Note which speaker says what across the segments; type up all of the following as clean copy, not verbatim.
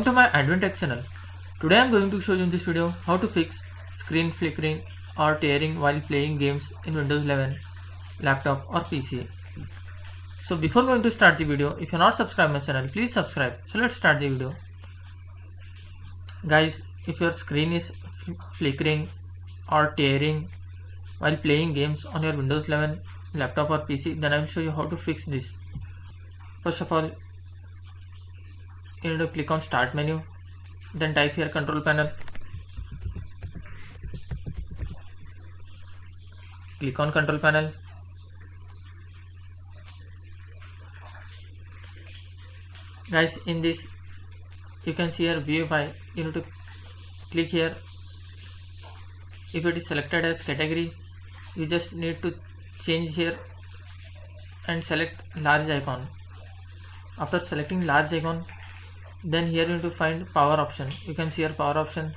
Speaker 1: to my Advent Tech channel. Today I am going to show you in this video how to fix screen flickering or tearing while playing games in Windows 11 laptop or PC. So before going to start the video, if you are not subscribed my channel, please subscribe. So let's start the video. Guys, if your screen is flickering or tearing while playing games on your Windows 11 laptop or PC, then I will show you how to fix this. First of all, you need to click on Start menu, then type here Control Panel. Click on Control Panel. Guys, in this you can see here View by. You need to click here. If it is selected as category, you just need to change here and select large icon. After selecting large icon, then here you need to find power option. You can see here power option.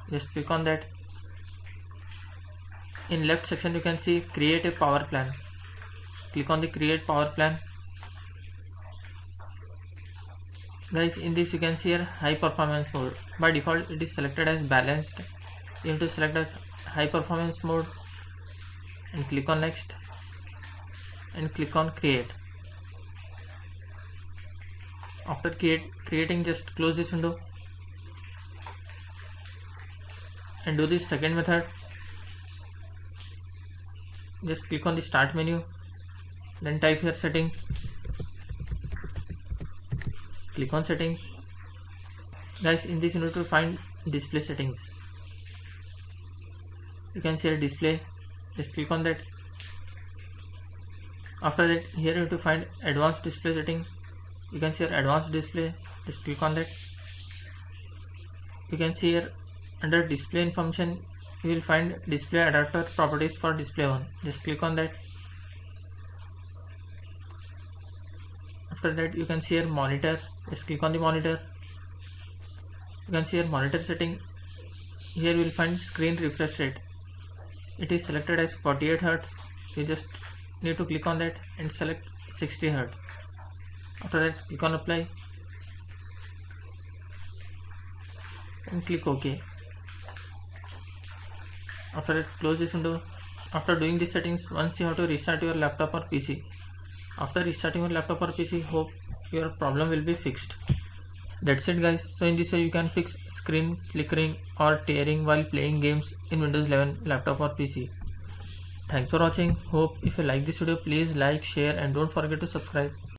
Speaker 1: Just click on that. In left section you can see create a power plan. Click on the create power plan. Guys, in this you can see here high performance mode. By default it is selected as balanced. You need to select as high performance mode and click on next and click on create. After creating, just close this window and do this second method. Just click on the start menu, then type here settings. Click on settings. Guys, in this you need to find display settings. You can see here display. Just click on that. After that, here you need to find advanced display setting. You can see here advanced display. Just click on that. You can see here under display information you will find display adapter properties for display 1. Just click on that. After that you can see here monitor. Just click on the monitor. You can see here monitor setting. Here you will find screen refresh rate. It is selected as 48 Hz. You just need to click on that and select 60 Hz. After that, click on apply and click OK. After that, close this window. After doing these settings, once you have to restart your laptop or PC. After restarting your laptop or PC, hope your problem will be fixed. That's it guys. So in this way you can fix screen flickering or tearing while playing games in Windows 11 laptop or PC. Thanks for watching. Hope if you like this video, please like, share and don't forget to subscribe.